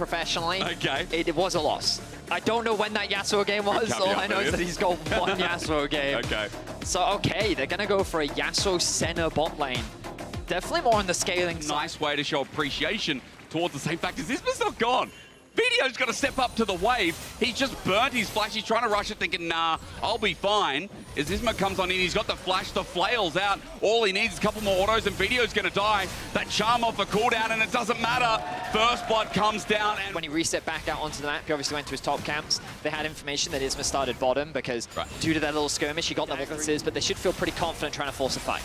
professionally. Okay. It was a loss. I don't know when that Yasuo game was. All I know is that he's got one Yasuo game. Okay. So, okay, they're going to go for a Yasuo Senna bot lane. Definitely more on the scaling side. Nice way to show appreciation towards the same fact as Isma's not gone. Video's got to step up to the wave. He's just burnt his flash. He's trying to rush it thinking, nah, I'll be fine. As Isma comes on in, he's got the flash, the flail's out. All he needs is a couple more autos and Video's going to die. That charm off a cooldown and it doesn't matter. First blood comes down. And when he reset back out onto the map, he obviously went to his top camps. They had information that Isma started bottom because due to that little skirmish, he got the weaknesses, but they should feel pretty confident trying to force a fight.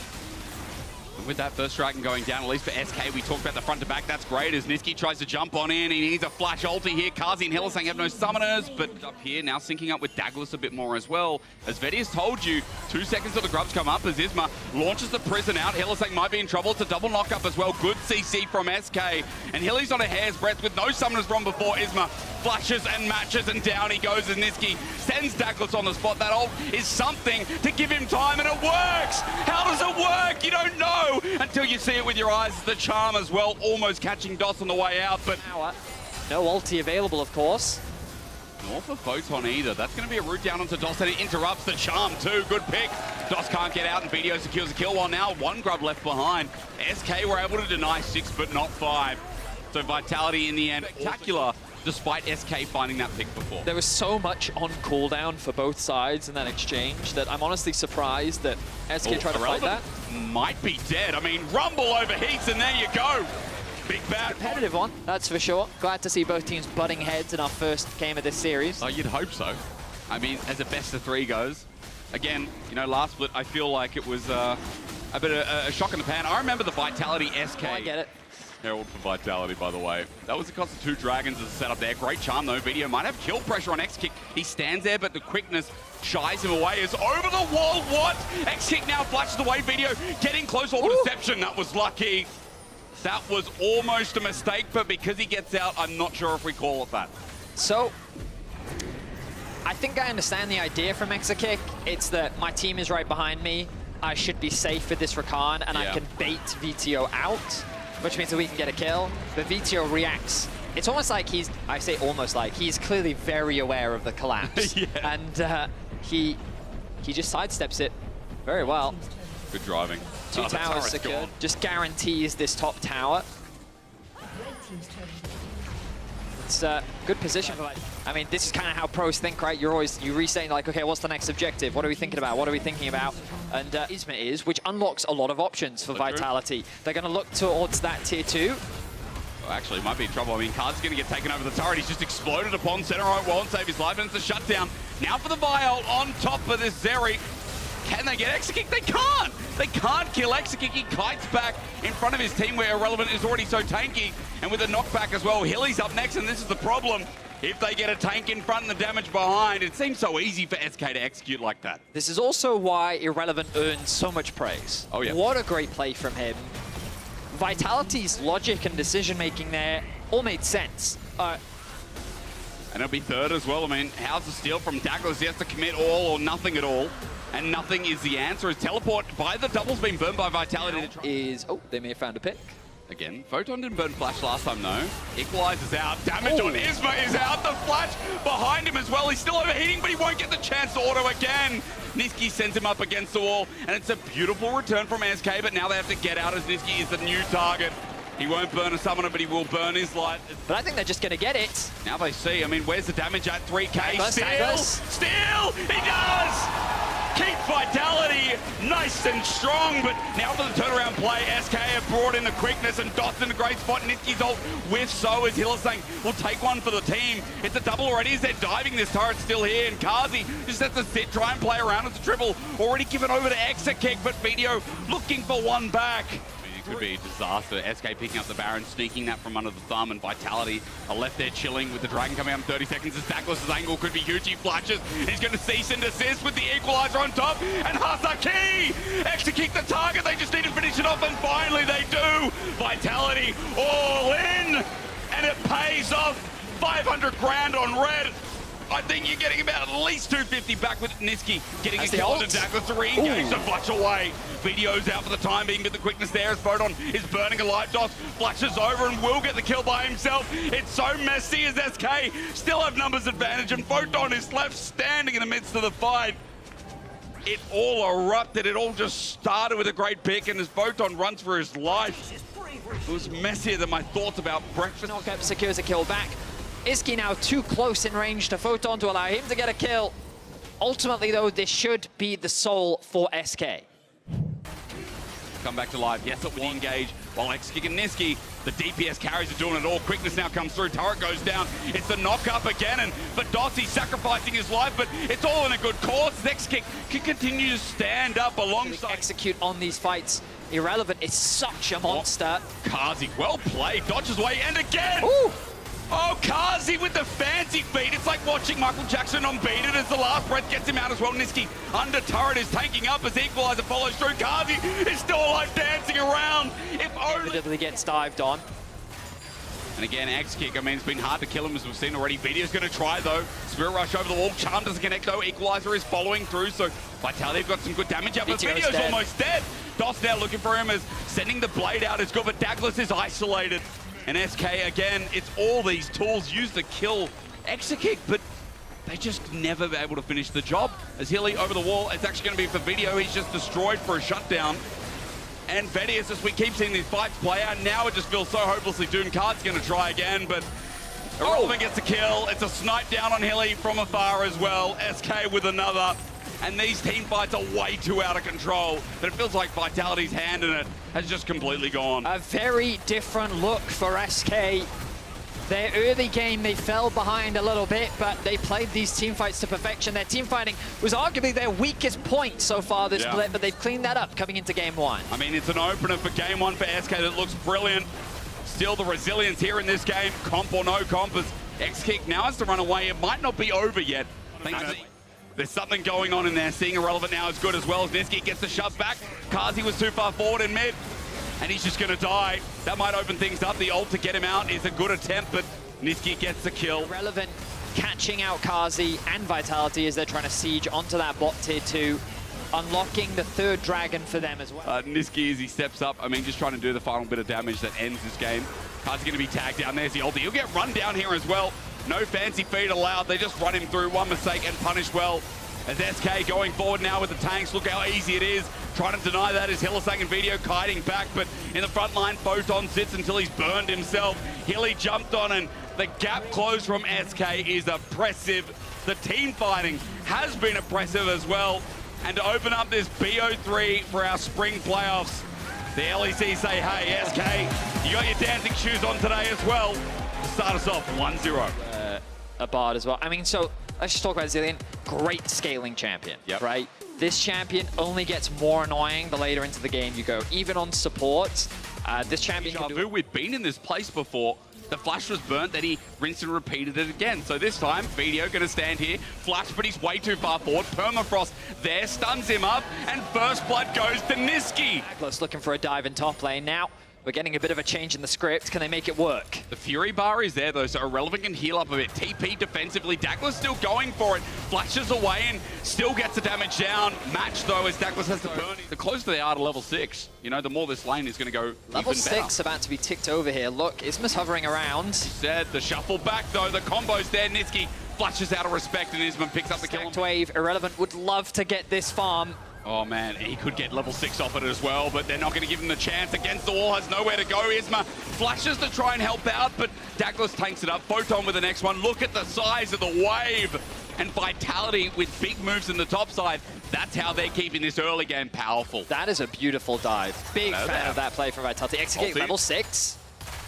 With that first dragon going down, at least for SK, we talked about the front to back. That's great as Niski tries to jump on in. He needs a flash ulti here. Kazi and Hylissang have no summoners, but up here now syncing up with Douglas a bit more as well. As VIT has told you, 2 seconds till the grubs come up as Isma launches the prison out. Hylissang might be in trouble. It's a double knock-up as well. Good CC from SK. And Hilly's on a hair's breadth with no summoners from before. Isma flashes and matches, and down he goes as Niski sends Douglas on the spot. That ult is something to give him time, and it works! How does it work? You don't know until you see it with your eyes. The charm as well, almost catching DOS on the way out, but no ulti available, of course. Nor for Photon either. That's going to be a route down onto DOS, and it interrupts the charm too. Good pick. DOS can't get out, and Video secures a kill, while now one grub left behind. SK were able to deny 6, but not 5. So Vitality in the end, spectacular, despite SK finding that pick before. There was so much on cooldown for both sides in that exchange that I'm honestly surprised that SK tried to fight that. Might be dead. I mean, Rumble overheats, and there you go. Big bad. Competitive one, that's for sure. Glad to see both teams butting heads in our first game of this series. Oh, you'd hope so. I mean, as a best of 3 goes. Again, you know, last split, I feel like it was a bit of a shock in the pan. I remember the Vitality SK. Oh, I get it. Herald for Vitality, by the way. That was the cost of 2 dragons as a setup there. Great charm, though. Video might have kill pressure on X-Kick. He stands there, but the quickness shies him away. Is over the wall. What? X-Kick now flashes away. Video getting close. All deception. That was lucky. That was almost a mistake, but because he gets out, I'm not sure if we call it that. So, I think I understand the idea from X-Kick. It's that my team is right behind me. I should be safe with this Rakan, and I can bait VTO out, which means that we can get a kill. But VTO reacts. It's almost like I say almost like, he's clearly very aware of the collapse. And he just sidesteps it very well. Good driving. 2 towers secured. Just guarantees this top tower. It's a good position for I mean, this is kind of how pros think, right? You're resetting like, okay, what's the next objective? What are we thinking about? What are we thinking about? And Isma is, which unlocks a lot of options for Vitality. They're going to look towards that tier 2. Well, actually, might be in trouble. I mean, Card's going to get taken over the turret. He's just exploded upon center right wall and save his life, and it's a shutdown. Now for the Vi ult on top of this Zeri. Can they get X-Kick? They can't! They can't kill X-Kick. He kites back in front of his team where Irrelevant is already so tanky. And with a knockback as well, Hilly's up next, and this is the problem. If they get a tank in front and the damage behind, it seems so easy for SK to execute like that. This is also why Irrelevant earns so much praise. Oh, yeah. What a great play from him. Vitality's logic and decision-making there all made sense. And it'll be third as well. I mean, how's the steal from Douglas? He has to commit all or nothing at all. And nothing is the answer. His teleport by the double's been burned by Vitality. Oh, they may have found a pick. Again, Photon didn't burn Flash last time, though. Equalizes out. Damage on Isma is out. The Flash behind him as well. He's still overheating, but he won't get the chance to auto again. Niski sends him up against the wall, and it's a beautiful return from SK, but now they have to get out as Niski is the new target. He won't burn a summoner, but he will burn his light. But I think they're just going to get it. Now they see. I mean, where's the damage at 3K? Steal! He does! Keep Vitality nice and strong, but now for the turnaround play, SK have brought in the quickness, and Dot's in a great spot. Niski's ult with so is Hylissang will take one for the team. It's a double already as they're diving. This turret's still here, and Kazi just has to sit, try and play around. It's a triple already given over to X-Kick, but Video looking for one back. Could be a disaster. SK picking up the Baron, sneaking that from under the thumb, and Vitality are left there chilling with the Dragon coming up in 30 seconds. As Douglas's angle could be huge. He flashes. He's going to cease and desist with the equalizer on top. And Hasaki execute the target. They just need to finish it off, and finally they do. Vitality all in, and it pays off. 500 grand on red. I think you're getting about at least 250 back with Niski getting That's a the kill ult. and Douglas to re-engage the flash away. Video's out for the time being, but the quickness there as Photon is burning alive. DOS flashes over and will get the kill by himself. It's so messy as SK still have numbers advantage, and Photon is left standing in the midst of the fight. It all erupted. It all just started with a great pick, and as Photon runs for his life, it was messier than my thoughts about breakfast. Knockup secures a kill back. Iski now too close in range to Photon to allow him to get a kill. Ultimately, though, this should be the soul for SK. Come back to life. Yes, it will engage. While X-Kick and Niski, the DPS carries are doing it all. Quickness now comes through. Turret goes down. It's the knock-up again, and Dossi sacrificing his life, but it's all in a good cause. X-Kick can continue to stand up alongside. Execute on these fights. Irrelevant is such a monster. Kazi, well played. Dodges away, and again! Ooh. Oh, Kazi with the fancy feet. It's like watching Michael Jackson on Beat It as the last breath gets him out as well. Niski under turret is tanking up as Equalizer follows through. Kazi is still alive, dancing around. If only... Inevitably gets dived on. And again, X-Kick, I mean, it's been hard to kill him as we've seen already. Video's going to try, though. Spirit Rush over the wall. Charm doesn't connect, though. Equalizer is following through, so Vitality have got some good damage out, but Video's almost dead. DOS now looking for him as sending the blade out is good, but Douglas is isolated. And SK, again, it's all these tools used to kill X-Kick, but they just never able to finish the job. As Hilly over the wall, it's actually going to be for Video. He's just destroyed for a shutdown. And Vedius, as we keep seeing these fights play out, now it just feels so hopelessly doomed. Card's going to try again, but Irrelevant gets a kill. It's a snipe down on Hilly from afar as well. SK with another. And these team fights are way too out of control. But it feels like Vitality's hand in it has just completely gone. A very different look for SK. Their early game, they fell behind a little bit, but they played these team fights to perfection. Their team fighting was arguably their weakest point so far this split, but they've cleaned that up coming into game one. I mean, it's an opener for game one for SK that looks brilliant. Still the resilience here in this game, comp or no comp, as X-Kick now has to run away. It might not be over yet. There's something going on in there. Seeing Irrelevant now is good as well as Niski gets the shove back. Kazi was too far forward in mid, and he's just going to die. That might open things up. The ult to get him out is a good attempt, but Niski gets the kill. Irrelevant catching out Kazi and Vitality as they're trying to siege onto that bot tier 2, unlocking the third dragon for them as well. Niski, as he steps up, I mean, just trying to do the final bit of damage that ends this game. Kazi's going to be tagged down. There's the ulti. He'll get run down here as well. No fancy feed allowed. They just run him through. One mistake and punish well. As SK going forward now with the tanks. Look how easy it is. Trying to deny that is Hylissang and Video kiting back, but in the front line, Photon sits until he's burned himself. Hilly jumped on, and the gap closed from SK is oppressive. The team fighting has been oppressive as well. And to open up this BO3 for our spring playoffs, the LEC say, hey, SK, you got your dancing shoes on today as well. Start us off 1-0. A bard as well. I mean, so let's just talk about Zilean. Great scaling champion, right? This champion only gets more annoying the later into the game you go. Even on support, this champion can do... We've been in this place before. The flash was burnt, then he rinsed and repeated it again. So this time, Video going to stand here, flash, but he's way too far forward. Permafrost there, stuns him up, and first blood goes to Niski. Douglas looking for a dive in top lane. Now, we're getting a bit of a change in the script. Can they make it work? The Fury bar is there, though, so Irrelevant can heal up a bit. TP defensively. Douglas still going for it. Flashes away and still gets the damage down. Match, though, as Douglas has to burn. The closer they are to level 6, you know, the more this lane is going to go level even 6 better. about to be ticked over here. Look, Isma's hovering around. Said the shuffle back, though. The combo's there. Niski flashes out of respect, and Isma picks up the kill. Wave. Irrelevant would love to get this farm. Oh man, he could get level 6 off it as well, but they're not going to give him the chance. Against the wall, has nowhere to go. Isma flashes to try and help out, but Douglas tanks it up. Photon with the next one. Look at the size of the wave. And Vitality with big moves in the top side. That's how they're keeping this early game powerful. That is a beautiful dive. Big fan of that play from Vitality. Execute level 6.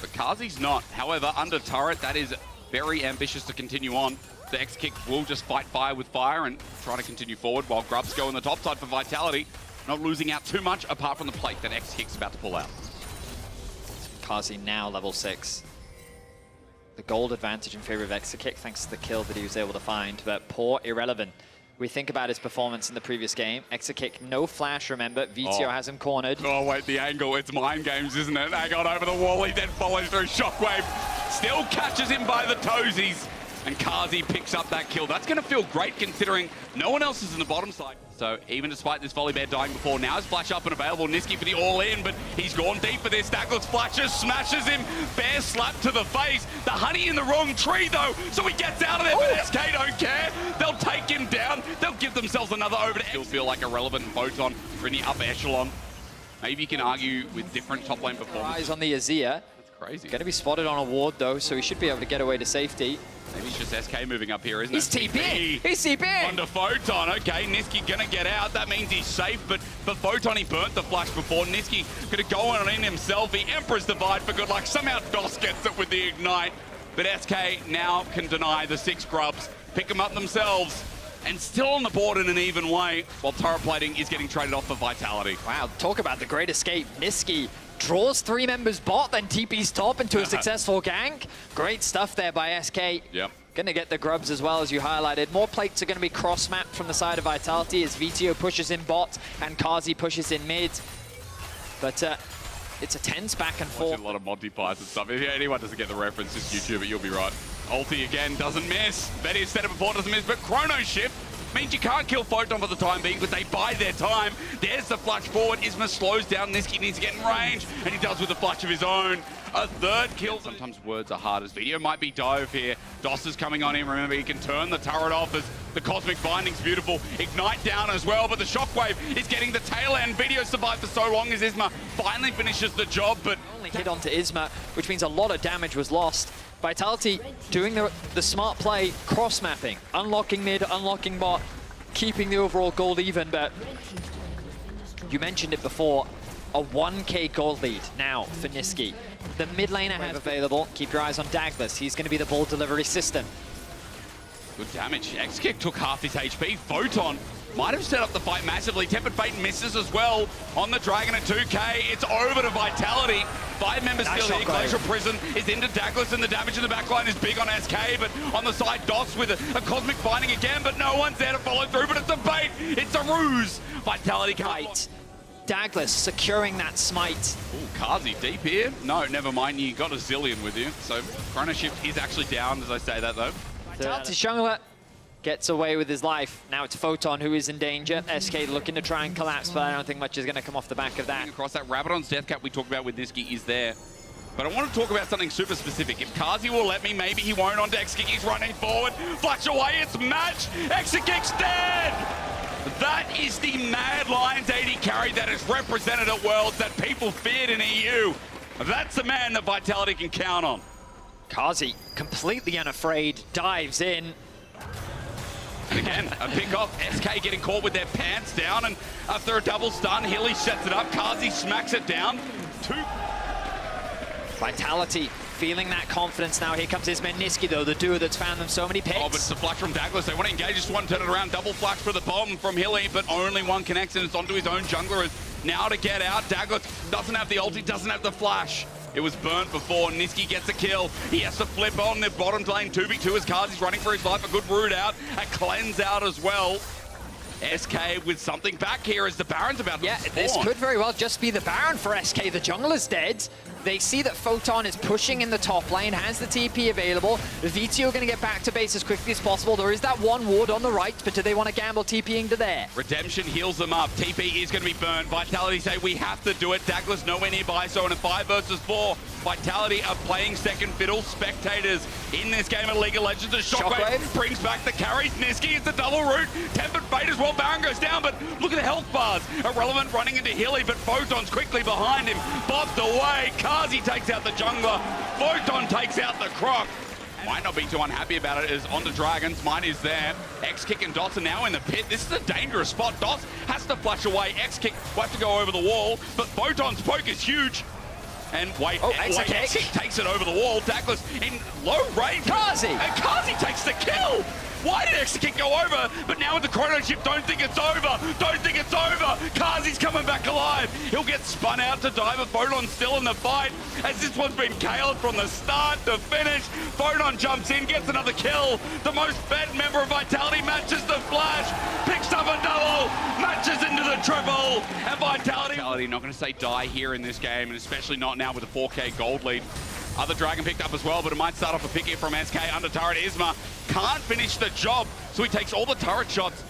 But Kazi's not. However, under turret, that is very ambitious to continue on. The X-Kick will just fight fire with fire and try to continue forward while Grubs go on the top side for Vitality. Not losing out too much apart from the plate that X-Kick's about to pull out. Kazi now level 6. The gold advantage in favor of X-Kick thanks to the kill that he was able to find, but poor Irrelevant. We think about his performance in the previous game. X-Kick, no flash, remember. VTO has him cornered. Oh, wait, the angle. It's mind games, isn't it? Hang on over the wall. He then follows through Shockwave. Still catches him by the toesies. and Kazi picks up that kill. That's going to feel great considering no one else is in the bottom side. So even despite this volley bear dying before, now his flash up and available. Niski for the all-in, but he's gone deep for this. Douglas flashes, smashes him, bear slap to the face. The honey in the wrong tree though, so he gets out of there, but SK don't care. They'll take him down. They'll give themselves another over to He'll feel like a relevant Photon for in the upper echelon. Maybe you can argue with different top lane performances. Eyes on the Azir. That's crazy. Going to be spotted on a ward though, so he should be able to get away to safety. Maybe it's just SK moving up here, isn't He's it? TP! He's TP! Onto Photon. Okay, Niski gonna get out. That means he's safe, but for Photon, he burnt the flash before. Niski gonna go on in himself. He Emperor's Divide for good luck. Somehow DOS gets it with the Ignite, but SK now can deny the 6 grubs, pick them up themselves, and still on the board in an even way, while turret plating is getting traded off for Vitality. Wow, talk about the great escape. Niski draws 3 members bot, then TP's top into a successful gank. Great stuff there by SK. Yep. Gonna get the grubs as well, as you highlighted. More plates are gonna be cross-mapped from the side of Vitality as VTO pushes in bot and Kazi pushes in mid. But it's a tense back and forth. A lot of Monty Python stuff. If anyone doesn't get the reference, just YouTube it, you'll be right. Ulti again, doesn't miss. Betty has said it before, doesn't miss, but Chrono Shift means you can't kill Photon for the time being, but they buy their time. There's the flash forward. Isma slows down. Niski needs to get in range, and he does with a flash of his own. A 3rd kill. Sometimes words are hard as video might be dove here. DOS is coming on him. Remember, he can turn the turret off as the Cosmic Binding's beautiful. Ignite down as well, but the Shockwave is getting the tail end. Video survived for so long as Isma finally finishes the job, but only hit onto Isma, which means a lot of damage was lost. Vitality doing the smart play, cross-mapping, unlocking mid, unlocking bot, keeping the overall gold even, but you mentioned it before, a 1k gold lead now for Niski. The mid laner have available. Keep your eyes on Douglas. He's going to be the ball delivery system. good damage. X-Kick took half his HP. Photon might have set up the fight massively. Tempered Fate misses as well on the Dragon at 2k. It's over to Vitality. 5 members nice still here. shot, Glacial Prison is into Douglas, and the damage in the backline is big on SK, but on the side, DOS with a Cosmic Binding again, but no one's there to follow through, but it's a bait. It's a ruse. Vitality can't. Douglas securing that smite. Ooh, Kazi deep here. No, never mind. You got a zillion with you. So Chrono Shift is actually down as I say that though. Vitality jungler gets away with his life. Now it's Photon who is in danger. SK looking to try and collapse, but I don't think much is going to come off the back of that. Across that Rabadon's death cap we talked about with Niski is there. But I want to talk about something super specific. If Kazi will let me, maybe he won't on X-Kick. He's running forward. Flash away, it's match. X-Kick's dead! That is the Mad Lions AD carry that is represented at Worlds that people feared in EU. That's the man that Vitality can count on. Kazi, completely unafraid, dives in. And again, a pick off. SK getting caught with their pants down, and after a double stun, Hilly sets it up. Kazi smacks it down. Vitality feeling that confidence now. Here comes Isma and Niski, though, the duo that's found them so many picks. Oh, but it's a flash from Douglas. They want to engage, just one, turn it around. Double flash for the bomb from Hilly, but only one connects, and it's onto his own jungler. Now to get out. Douglas doesn't have the ulti, doesn't have the flash. It was burnt before. Niski gets a kill. He has to flip on the bottom lane 2v2 as Kazi's running for his life. A good root out. A cleanse out as well. SK with something back here as the Baron's about to spawn. This could very well just be the Baron for SK. The jungler's dead. They see that Photon is pushing in the top lane, has the TP available. The VT are going to get back to base as quickly as possible. There is that one ward on the right, but do they want to gamble TPing to there? Redemption heals them up. TP is going to be burned. Vitality say we have to do it. Douglas nowhere nearby, so in a 5 versus 4, Vitality are playing second fiddle. Spectators in this game of League of Legends. The Shockwave brings back the carries. Niski is the double root. Tempered Fate as well. Baron goes down, but look at the health bars. Irrelevant running into Hilly, but Photon's quickly behind him. Bobbed away. Kazi takes out the jungler. Photon takes out the Croc. Might not be too unhappy about it as onto Dragons. Mine is there. X-Kick and DOS are now in the pit. This is a dangerous spot. DOS has to flash away. X-Kick will have to go over the wall, but Photon's poke is huge. And X-Kick takes it over the wall. Douglas in low range. Kazi! And Kazi takes the kill! Why did X-Kick go over? But now with the Chrono Shift, don't think it's over. Don't think it's over. Kazi's coming back alive. He'll get spun out to die, but Photon's still in the fight. As this one's been KO'd from the start to finish. Photon jumps in, gets another kill. The most fed member of Vitality matches the flash. Picks up a double. Matches into the triple. And Vitality not going to say die here in this game, and especially not now with a 4k gold lead. Other Dragon picked up as well, but it might start off a pick here from SK. Under turret, Isma can't finish the job, so he takes all the turret shots.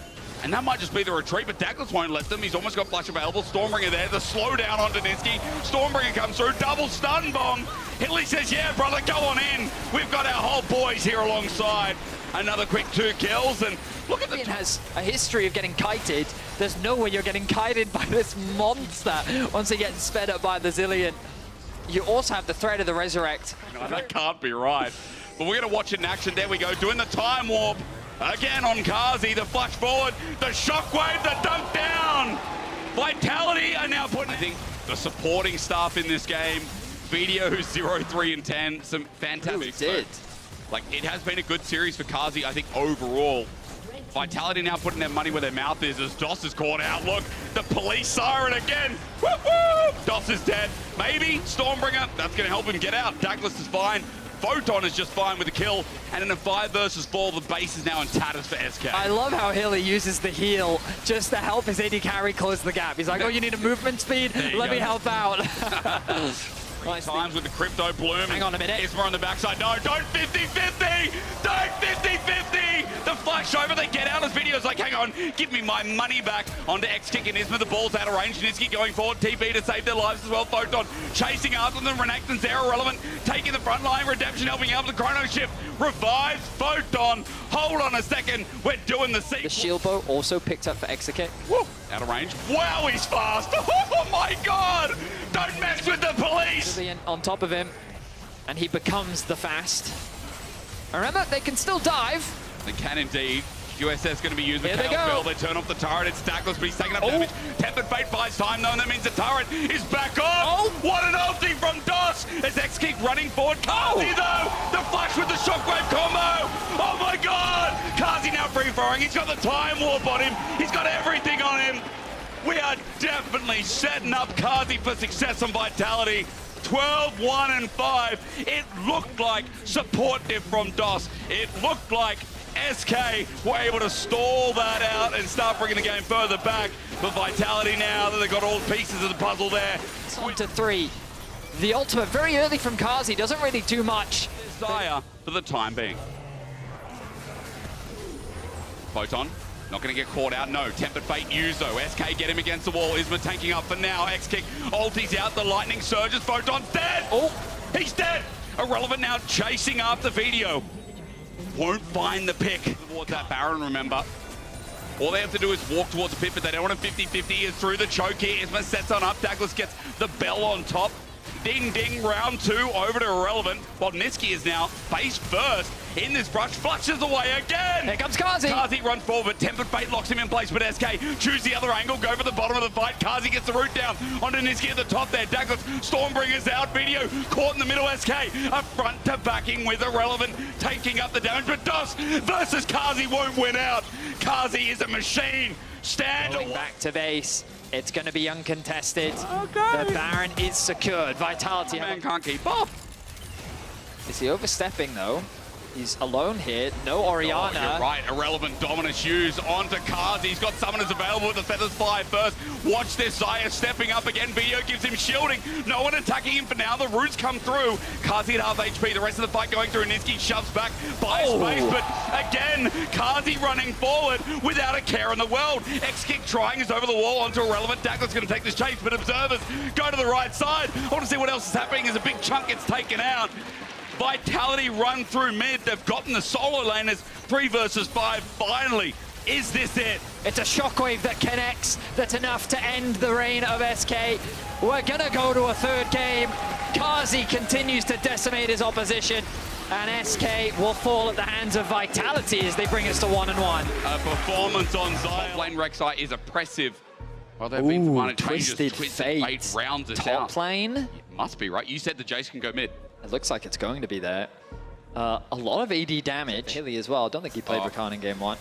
And that might just be the retreat, but Douglas won't let them. He's almost got flash available. Stormbringer there, the slowdown on Daniski. Stormbringer comes through, double stun bomb. Hilly says, yeah, brother, go on in. We've got our whole boys here alongside. Another quick 2 kills, and look at the... It has a history of getting kited. There's no way you're getting kited by this monster once he gets sped up by the Zillion. You also have the threat of the Resurrect. No, that can't be right. But we're going to watch it in action. There we go, doing the time warp. Again on Kazi, the flash forward, the shockwave, the dunk down. Vitality are now putting, I think, the supporting staff in this game. Video 0, 3, and 10. Some fantastic stuff. Like, it has been a good series for Kazi, I think, overall. Vitality now putting their money where their mouth is as DOS is caught out. Look, the police siren again. Woo-hoo! DOS is dead. Maybe Stormbringer, that's going to help him get out. Douglas is fine. Photon is just fine with the kill, and in a 5 versus 4, the base is now in tatters for SK. I love how Hilly uses the heal just to help his AD carry close the gap. He's like, oh, you need a movement speed? Let me help out. Nice times with the crypto bloom. Hang on a minute. Isma on the backside. No, don't 50-50! Don't 50-50! The flash over, they get out as videos like, hang on, give me my money back. Onto X-Kick and Isma, the ball's out of range. Niski going forward, TP to save their lives as well. Photon chasing after them. Renekton's there, irrelevant. Taking the front line, Redemption helping out with the chrono shift. Revives Photon. Hold on a second, we're doing the sequel. The shield bow also picked up for Execute. Woo! Out of range. Wow, he's fast! Oh my god! Don't mess with the police! On top of him, and he becomes the fast. Remember, they can still dive. They can indeed. USS going to be used with Here they go. They turn off the turret. It's Douglas, but he's taking up damage. Tempered Fate buys time, though, and that means the turret is back on. What an ulti from DOS as X-Kick running forward. Kazi, though, the flash with the shockwave combo. Oh my god! Kazi now free-firing. He's got the time warp on him. He's got everything on him. We are definitely setting up Kazi for success on Vitality. 12, 1, and 5. It looked like support diff from DOS. It looked like SK were able to stall that out and start bringing the game further back. But Vitality now that they've got all the pieces of the puzzle there. It's on to 3. The ultimate very early from Kazi doesn't really do much. Desire for the time being. Photon. Not going to get caught out, no. Tempered Fate used, though. SK get him against the wall. Isma tanking up for now. X-Kick, ulti's out. The lightning surges. Photon's dead. Oh, he's dead. Irrelevant now chasing after Video. Won't find the pick towards that Baron, remember. All they have to do is walk towards the pit, but they don't want a 50-50. Is through the choke here. Isma sets on up. Douglas gets the bell on top. Ding, ding, round 2 over to Irrelevant. While Niski is now face first in this brush, flushes away again. Here comes Kazi. Kazi runs forward, but Tempered Fate locks him in place. But SK choose the other angle, go for the bottom of the fight. Kazi gets the root down onto Niski at the top there. Douglas, Stormbringer's out. Video caught in the middle. SK up front to backing with Irrelevant, taking up the damage. But DOS versus Kazi won't win out. Kazi is a machine. Stand back to base. It's going to be uncontested. Okay. The Baron is secured. Vitality. Man can't keep up. Is he overstepping, though? He's alone here. No Orianna. Oh, you're right. Irrelevant dominance used onto Kazi. He's got summoners available with the Feathers fly first. Watch this. Zaya stepping up again. Video gives him shielding. No one attacking him for now. The roots come through. Kazi at half HP. The rest of the fight going through. Niski shoves back by space. But again, Kazi running forward without a care in the world. X-Kick trying is over the wall onto Irrelevant. Douglas going to take this chase, but observers go to the right side. I want to see what else is happening as a big chunk gets taken out. Vitality run through mid. They've gotten the solo laners 3 versus 5 finally. Is this it? It's a shockwave that connects. That's enough to end the reign of SK. We're gonna go to a 3rd game. Kazi continues to decimate his opposition, and SK will fall at the hands of Vitality as they bring us to 1-1. A performance on Zion. Lane Rek'Sai is oppressive. Well, they've been for one Twisted Fate. Rounds it Top out. lane. It must be, right? You said the Jace can go mid. It looks like it's going to be there. A lot of AD damage. Hilly as well. I don't think he played Rakan in game 1.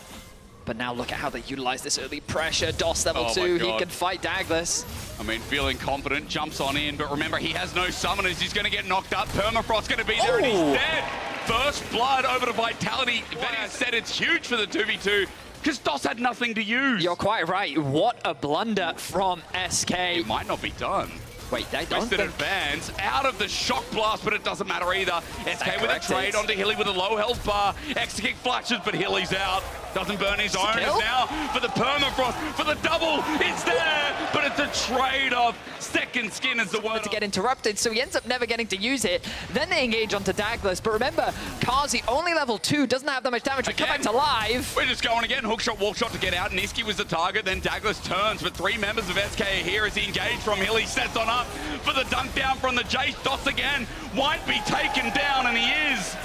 But now look at how they utilize this early pressure. DOS level 2. He can fight Douglas. I mean, feeling confident, jumps on in. But remember, he has no summoners. He's going to get knocked up. Permafrost's going to be there, and he's dead. First blood over to Vitality. That said, it's huge for the 2v2. Because DOS had nothing to use. You're quite right. What a blunder from SK. It might not be done. Wait, I don't Twisted think... advance out of the shock blast, but it doesn't matter either. SK with a trade onto Hilly with a low health bar. Extra kick flashes, but Hilly's out. Doesn't burn his own. It's now for the permafrost, for the double. It's there, but it's a trade-off. Second skin is the word. To get interrupted, so he ends up never getting to use it. Then they engage onto Douglas, but remember, Kazi only level 2, doesn't have that much damage. We come back to live. We're just going again. Hook shot, walk shot to get out. Niski was the target. Then Douglas turns, but 3 members of SK are here as he engaged from Hilly. Sets on up for the dunk down from the Jace. Dots again. Might be taken down, and he is.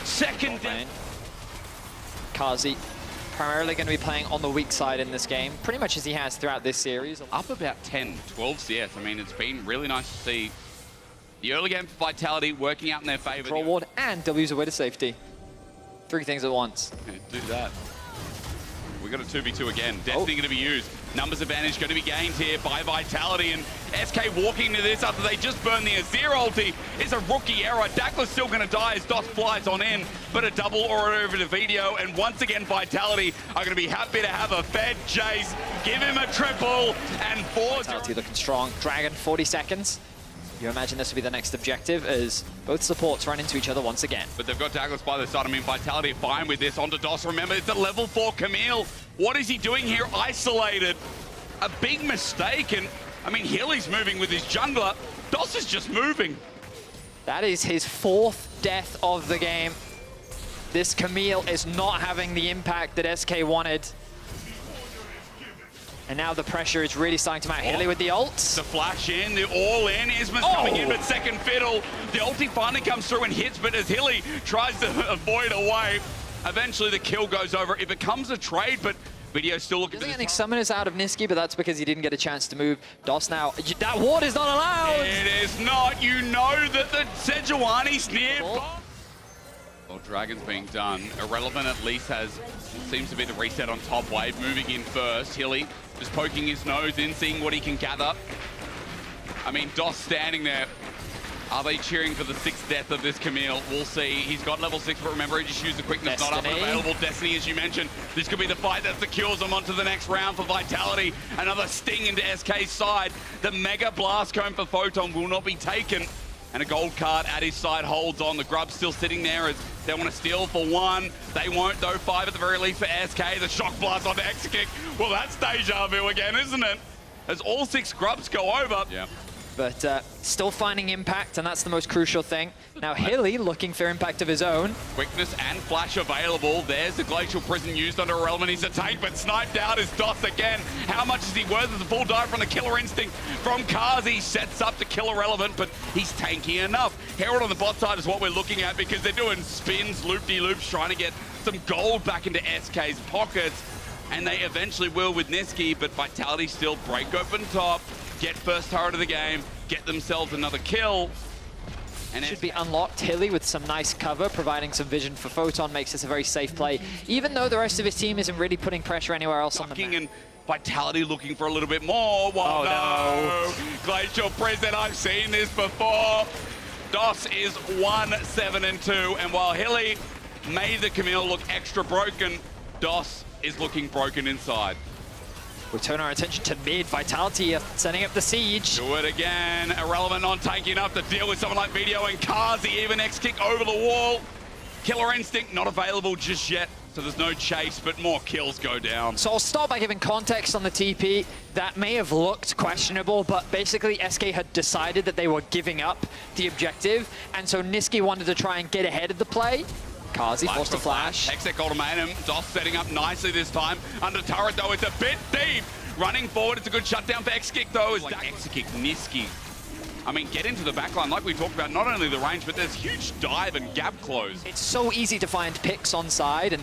Second down. Kazi primarily going to be playing on the weak side in this game, pretty much as he has throughout this series. Up about 10, 12 CS. I mean, it's been really nice to see the early game for Vitality working out in their favor. Control ward and W's away to safety. 3 things at once. Yeah, do that. We got a 2v2 again. Destiny going to be used. Numbers advantage going to be gained here by Vitality, and SK walking into this after they just burned the Azir ulti is a rookie error. Douglas still going to die as Dot flies on in, but a double or over to video, and once again Vitality are going to be happy to have a fed Jace. Give him a triple, and 4. Vitality looking strong. Dragon, 40 seconds. You imagine this will be the next objective as both supports run into each other once again. But they've got Douglas by the side. I mean, Vitality fine with this. Onto DOS. Remember, it's a level 4 Camille. What is he doing here? Isolated. A big mistake. And, I mean, Hilly's moving with his jungler. DOS is just moving. That is his 4th death of the game. This Camille is not having the impact that SK wanted. And now the pressure is really starting to mount. Hilly with the ults. The flash in, the all-in. Isma's coming in, but second fiddle. The ulti finally comes through and hits, but as Hilly tries to avoid away, eventually the kill goes over. It becomes a trade, but Video still looking for this. Getting summoners out of Niski, but that's because he didn't get a chance to move. DOS now. That ward is not allowed! It is not. You know that the Sejuani's nearby. Well, Dragon's being done. Irrelevant at least seems to be the reset on top wave. Moving in first. Hilly just poking his nose in, seeing what he can gather. I mean, DOS standing there. Are they cheering for the 6th death of this Camille? We'll see. He's got level 6, but remember, he just used the quickness. Destiny. Not up and available. Destiny, as you mentioned. This could be the fight that secures him onto the next round for Vitality. Another sting into SK's side. The Mega Blast Cone for Photon will not be taken. And a gold card at his side holds on. The Grub's still sitting there as they want to steal for 1. They won't, though. 5 at the very least for SK. The Shock Blast onto Exekick. Well, that's deja vu again, isn't it? As all 6 Grubs go over. Yeah. But still finding impact, and that's the most crucial thing. Now Hilly looking for impact of his own. Quickness and flash available. There's the Glacial Prison used under Irrelevant. He's a tank, but sniped out is DOS again. How much is he worth as a full dive from the Killer Instinct from Kazi? Sets up to kill Irrelevant, but he's tanky enough. Herald on the bot side is what we're looking at because they're doing spins, loop-de-loops, trying to get some gold back into SK's pockets. And they eventually will with Niski, but Vitality still break open top. Get first turret of the game, get themselves another kill. And should be unlocked. Hilly with some nice cover, providing some vision for Photon, makes this a very safe play, even though the rest of his team isn't really putting pressure anywhere else on the map. And Vitality looking for a little bit more. Well, no. Glacial Prison, I've seen this before. DOS is 1-7-2, and while Hilly made the Camille look extra broken, DOS is looking broken inside. We turn our attention to mid. Vitality setting up the siege. Do it again. Irrelevant not taking enough to deal with someone like Video and Kazi. Even X-Kick over the wall. Killer Instinct not available just yet. So there's no chase, but more kills go down. So I'll start by giving context on the TP. That may have looked questionable, but basically SK had decided that they were giving up the objective. And so Niski wanted to try and get ahead of the play. Kazi forced a flash. Hextech ultimatum. DOS setting up nicely this time. Under turret, though, it's a bit deep. Running forward, it's a good shutdown for X-Kick, though. Like X-Kick, Niski. I mean, get into the backline like we talked about, not only the range, but there's huge dive and gap close. It's so easy to find picks on side, and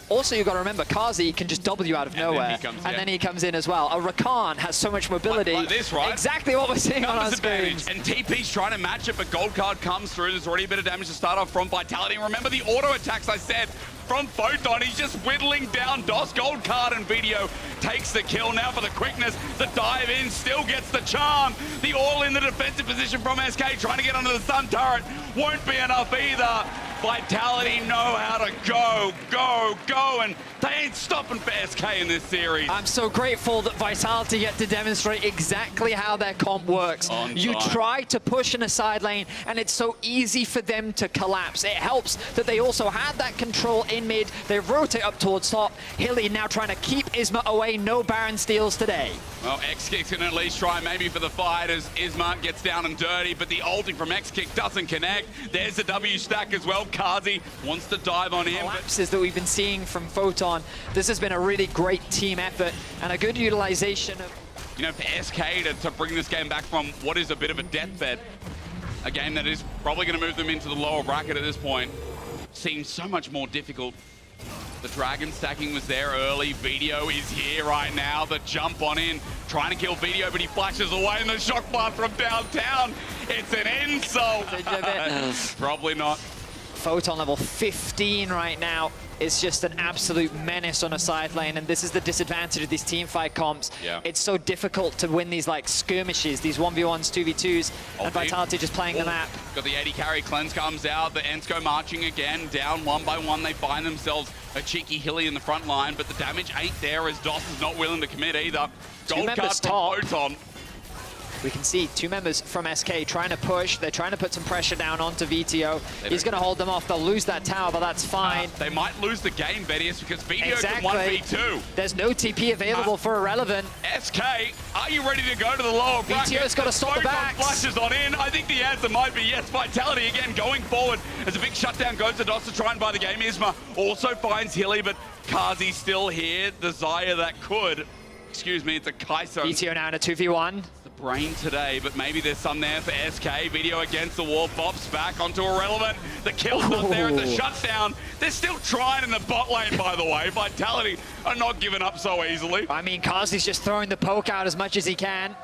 also you've got to remember, Kazi can just W out of nowhere, then he comes in as well. A Rakan has so much mobility. Like this, right? Exactly what we're seeing on our screens. And TP's trying to match it, but gold card comes through. There's already a bit of damage to start off from Vitality. And remember the auto attacks I said from Photon. He's just whittling down DOS. Gold card and Video takes the kill now for the quickness. The dive in still gets the charm. The all in the defensive position from SK, trying to get under the stun turret. Won't be enough either. Vitality know how to go, and They ain't stopping for SK in this series. I'm so grateful that Vitality get to demonstrate exactly how their comp works. You try to push in a side lane, and it's so easy for them to collapse. It helps that they also had that control in mid. They rotate up towards top. Hilly now trying to keep Isma away. No Baron steals today. Well, X-Kick can at least try maybe for the fight as Isma gets down and dirty, but the ulting from X-Kick doesn't connect. There's the W stack as well. Kazi wants to dive on him. Collapses that we've been seeing from Photon. This has been a really great team effort and a good utilization of... You know, for SK to bring this game back from what is a bit of a deathbed, a game that is probably going to move them into the lower bracket at this point, seems so much more difficult. The Dragon stacking was there early. Video is here right now. The jump on in, trying to kill Video, but he flashes away in the shock blast from downtown. It's an insult. Probably not. Photon level 15 right now. It's just an absolute menace on a side lane, and this is the disadvantage of these team fight comps. Yeah. It's so difficult to win these like skirmishes, these 1v1s, 2v2s, and Vitality just playing the map. Got the 80 carry, Cleanse comes out, the Ents go marching again, down one by one. They find themselves a cheeky Hilly in the front line, but the damage ain't there as DOS is not willing to commit either. Gold card from Photon. We can see two members from SK trying to push. They're trying to put some pressure down onto VTO. He's going to hold them off. They'll lose that tower, but that's fine. They might lose the game, Vedius, because VTO can 1v2. There's no TP available for Irrelevant. SK, are you ready to go to the lower bracket? VTO's got to stop the backs. Flashes on in. I think the answer might be yes. Vitality again going forward as a big shutdown goes to DOS to try and buy the game. Isma also finds Hilly, but Kazi still here. The Zaya that could. Excuse me, it's a Kai'Sa. VTO now in a 2v1. Brain today, but maybe there's some there for SK. Video against the wall, bops back onto Irrelevant. The kill's not there at the shutdown. They're still trying in the bot lane, by the way. Vitality are not giving up so easily. I mean, Kazi's just throwing the poke out as much as he can.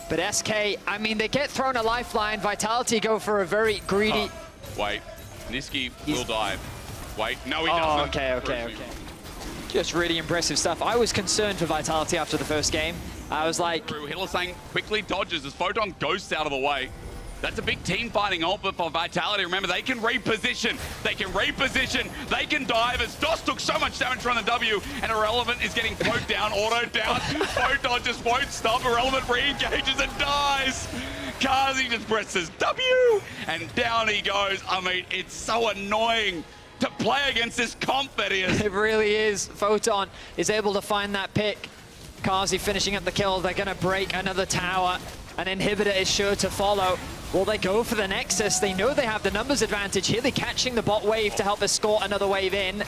But SK, I mean, they get thrown a lifeline. Vitality go for a very greedy... Wait, Niski will die. Wait, no he doesn't. Okay. Just really impressive stuff. I was concerned for Vitality after the first game. I was like... Hylissang quickly dodges as Photon ghosts out of the way. That's a big team fighting ult, but for Vitality, remember, they can reposition. They can dive as DOS took so much damage from the W, and Irrelevant is getting poked down, auto down. Photon just won't stop. Irrelevant re-engages and dies. Kazi just presses W, and down he goes. I mean, it's so annoying to play against this comp, Vedius. It really is. Photon is able to find that pick. Kazi finishing up the kill. They're going to break another tower. An inhibitor is sure to follow. Will they go for the Nexus? They know they have the numbers advantage here. They're catching the bot wave to help escort another wave in.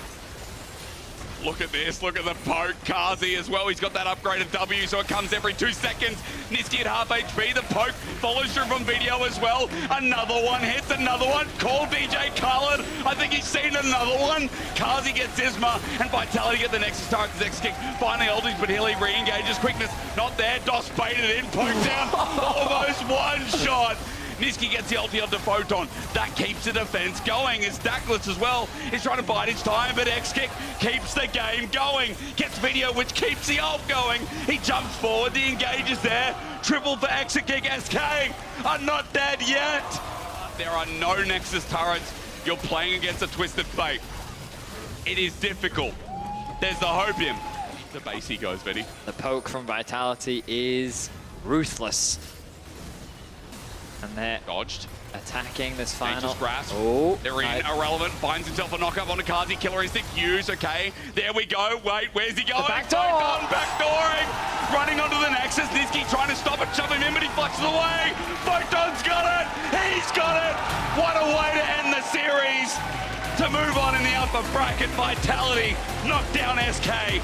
Look at this, look at the poke. Kazi as well, he's got that upgraded W, so it comes every 2 seconds. Niski at half HP, the poke follows through from Video as well. Another one hits, another one. Call DJ Khaled, I think he's seen another one. Kazi gets Isma, and Vitality get the Nexus turret. X-Kick finally ultis, but Hilly re-engages. Quickness not there, DOS baited in, poked down, almost one shot. Niski gets the ulti onto Photon. That keeps the defense going. It's Dackless as well. He's trying to bide his time, but X-Kick keeps the game going. Gets Video, which keeps the ult going. He jumps forward, the engage is there. Triple for X-Kick. SK are not dead yet. There are no Nexus turrets. You're playing against a Twisted Fate. It is difficult. There's the hope in. The base he goes, Betty. The poke from Vitality is ruthless. And they're dodged. Attacking this final. Grasp. Oh, they're in. Irrelevant finds himself a knockup on a Kazi. Killer instinct use. Okay, there we go. Wait, where's he going? The back door. Backdooring. Running onto the Nexus. Niski trying to stop it, shove him in, but he fluxes away. Photon's got it. He's got it. What a way to end the series. To move on in the upper bracket, Vitality knocked down SK.